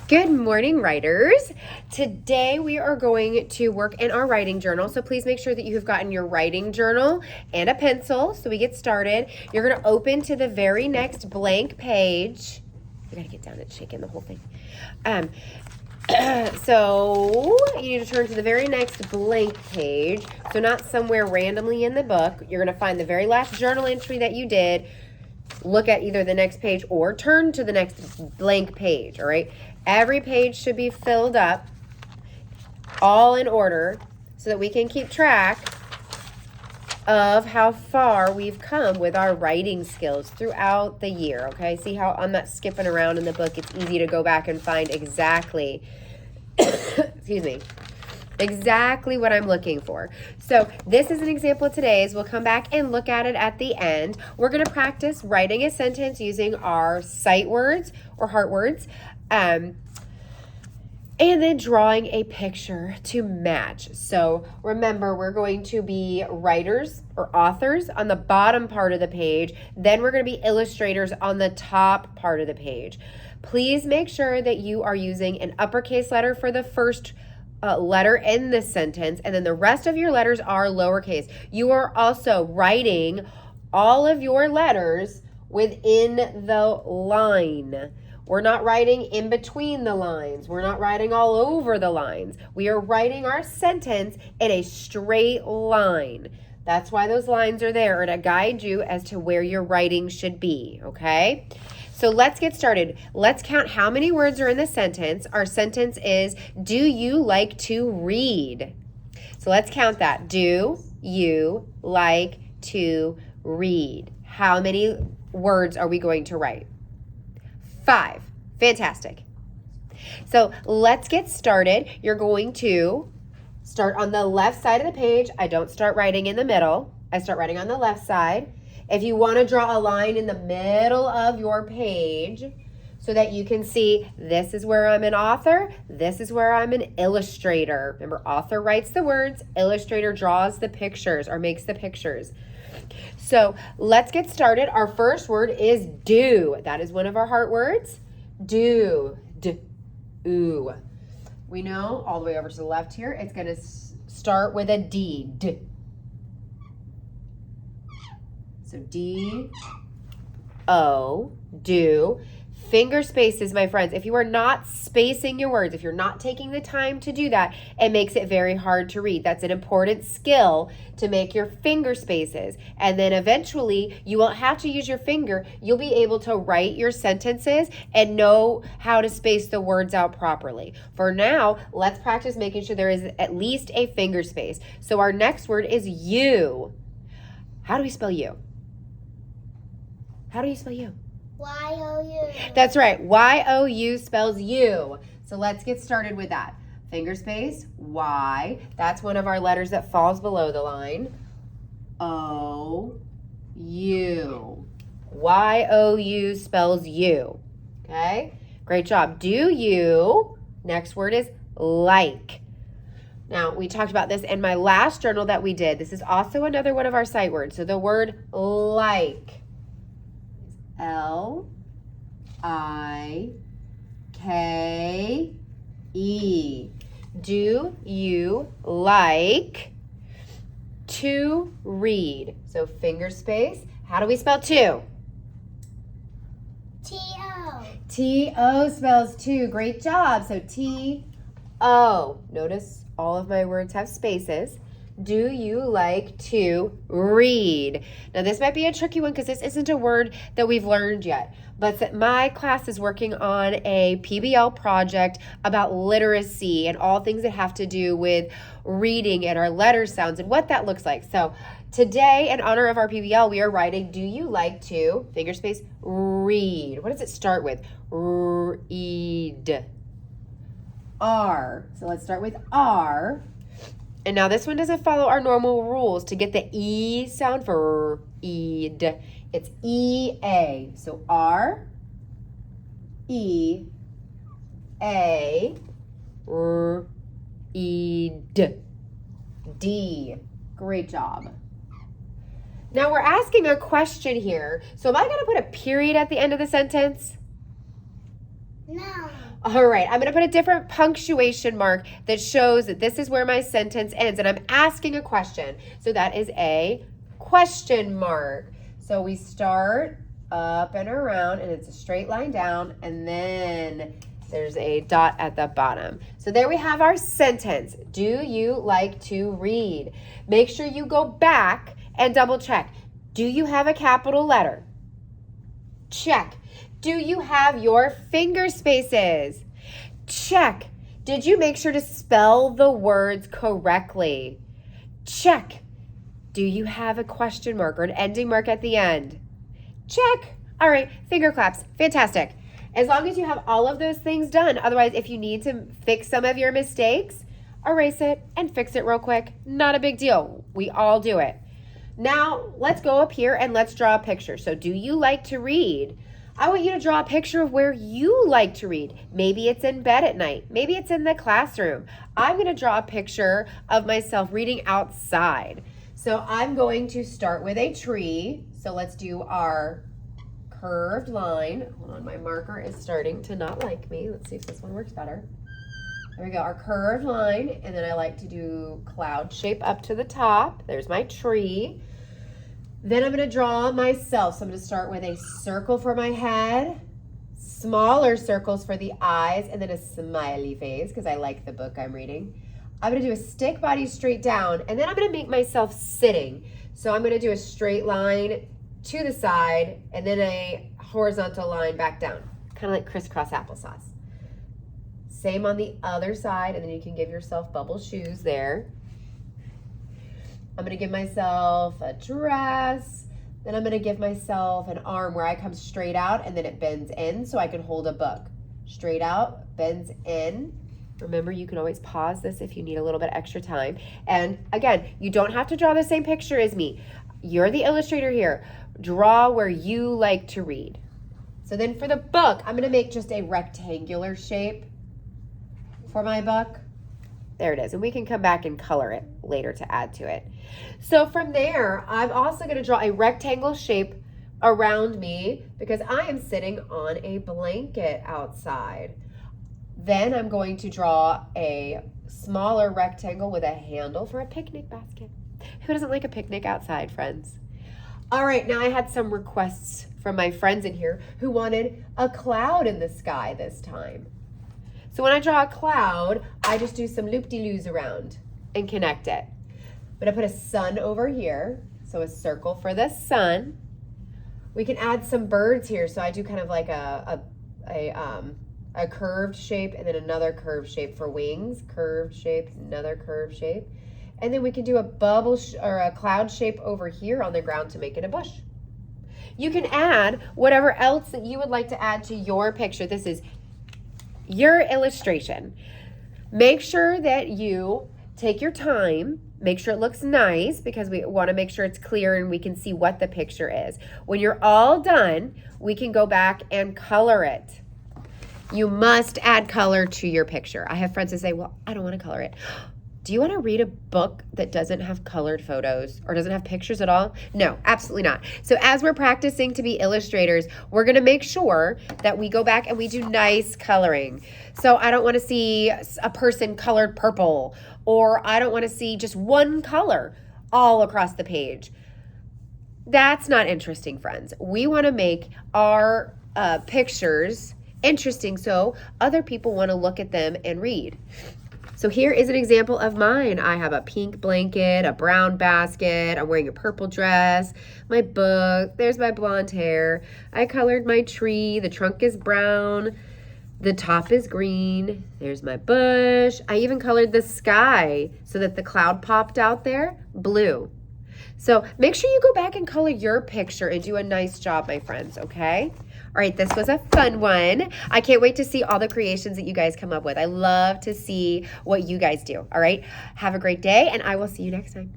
Good morning, writers. Today we are going to work in our writing journal. So please make sure that you have gotten your writing journal and a pencil so we get started. You're going to open to the very next blank page. You got to get down and shake in the whole thing. So you need to turn to the very next blank page. So not somewhere randomly in the book. You're going to find the very last journal entry that you did. Look at either the next page or turn to the next blank page, all right? Every page should be filled up, all in order, so that we can keep track of how far we've come with our writing skills throughout the year, okay? See how I'm not skipping around in the book. It's easy to go back and find exactly, excuse me, exactly what I'm looking for. So this is an example of today's. We'll come back and look at it at the end. We're going to practice writing a sentence using our sight words or heart words, and then drawing a picture to match. So remember, we're going to be writers or authors on the bottom part of the page. Then we're going to be illustrators on the top part of the page. Please make sure that you are using an uppercase letter for the first letter in this sentence, and then the rest of your letters are lowercase. You are also writing all of your letters within the line. We're not writing in between the lines. We're not writing all over the lines. We are writing our sentence in a straight line. That's why those lines are there, to guide you as to where your writing should be, okay? So let's get started. Let's count how many words are in the sentence. Our sentence is, do you like to read? So let's count that. Do you like to read? How many words are we going to write? 5. Fantastic. So let's get started. You're going to start on the left side of the page. I don't start writing in the middle. I start writing on the left side. If you want to draw a line in the middle of your page so that you can see this is where I'm an author, this is where I'm an illustrator. Remember, author writes the words, illustrator draws the pictures or makes the pictures. So let's get started. Our first word is do. That is one of our heart words. Do. Do. We know all the way over to the left here, it's going to start with a D. D. So D, O, do. Finger spaces, my friends. If you are not spacing your words, if you're not taking the time to do that, it makes it very hard to read. That's an important skill to make your finger spaces. And then eventually you won't have to use your finger. You'll be able to write your sentences and know how to space the words out properly. For now, let's practice making sure there is at least a finger space. So our next word is you. How do we spell you? How do you spell you? Y-O-U. That's right. Y-O-U spells you. So let's get started with that. Finger space, Y. That's one of our letters that falls below the line. O-U. Y-O-U spells you. Okay? Great job. Do you. Next word is like. Now, we talked about this in my last journal that we did. This is also another one of our sight words. So the word like. L-I-K-E. Do you like to read? So finger space. How do we spell two? T-O. T-O spells two. Great job. So T-O. Notice all of my words have spaces. Do you like to read? Now, this might be a tricky one because this isn't a word that we've learned yet. But my class is working on a PBL project about literacy and all things that have to do with reading and our letter sounds and what that looks like. So today, in honor of our PBL, we are writing, do you like to, finger space, read? What does it start with? Read. R. So let's start with R. And now this one doesn't follow our normal rules. To get the E sound for eed, it's E-A. So R-E-A, read. D. Great job. Now we're asking a question here. So am I going to put a period at the end of the sentence? No. All right, I'm going to put a different punctuation mark that shows that this is where my sentence ends, and I'm asking a question. So that is a question mark. So we start up and around, and it's a straight line down, and then there's a dot at the bottom. So there we have our sentence. Do you like to read? Make sure you go back and double check. Do you have a capital letter? Check. Do you have your finger spaces? Check. Did you make sure to spell the words correctly? Check. Do you have a question mark or an ending mark at the end? Check. All right, finger claps. Fantastic. As long as you have all of those things done. Otherwise, if you need to fix some of your mistakes, erase it and fix it real quick. Not a big deal. We all do it. Now, let's go up here and let's draw a picture. So, do you like to read? I want you to draw a picture of where you like to read. Maybe it's in bed at night. Maybe it's in the classroom. I'm going to draw a picture of myself reading outside. So I'm going to start with a tree. So let's do our curved line. Hold on, my marker is starting to not like me. Let's see if this one works better. There we go, our curved line. And then I like to do cloud shape up to the top. There's my tree. Then I'm going to draw myself. So I'm going to start with a circle for my head, smaller circles for the eyes, and then a smiley face because I like the book I'm reading. I'm going to do a stick body straight down, and then I'm going to make myself sitting. So I'm going to do a straight line to the side and then a horizontal line back down, kind of like crisscross applesauce. Same on the other side, and then you can give yourself bubble shoes there. I'm going to give myself a dress. Then I'm going to give myself an arm where I come straight out and then it bends in so I can hold a book. Straight out, bends in. Remember, you can always pause this if you need a little bit extra time. And again, you don't have to draw the same picture as me. You're the illustrator here. Draw where you like to read. So then for the book, I'm going to make just a rectangular shape for my book. There it is. And we can come back and color it later to add to it. So from there, I'm also going to draw a rectangle shape around me because I am sitting on a blanket outside. Then I'm going to draw a smaller rectangle with a handle for a picnic basket. Who doesn't like a picnic outside, friends? All right, now I had some requests from my friends in here who wanted a cloud in the sky this time. So when I draw a cloud, I just do some loop-de-loos around and connect it. I'm gonna put a sun over here, so a circle for the sun. We can add some birds here, so I do kind of like a curved shape and then another curved shape for wings, curved shape, another curved shape. And then we can do a bubble or a cloud shape over here on the ground to make it a bush. You can add whatever else that you would like to add to your picture. This is your illustration. Make sure that you take your time, make sure it looks nice because we want to make sure it's clear and we can see what the picture is. When you're all done, we can go back and color it. You must add color to your picture. I have friends that say, well, I don't want to color it. Do you want to read a book that doesn't have colored photos or doesn't have pictures at all? No, absolutely not. So as we're practicing to be illustrators, we're going to make sure that we go back and we do nice coloring. So I don't want to see a person colored purple, or I don't want to see just one color all across the page. That's not interesting, friends. We want to make our pictures interesting so other people want to look at them and read. So here is an example of mine. I have a pink blanket, a brown basket, I'm wearing a purple dress, my book, there's my blonde hair. I colored my tree, the trunk is brown, the top is green, there's my bush. I even colored the sky so that the cloud popped out there, blue. So make sure you go back and color your picture and do a nice job, my friends, okay? All right, this was a fun one. I can't wait to see all the creations that you guys come up with. I love to see what you guys do, all right? Have a great day, and I will see you next time.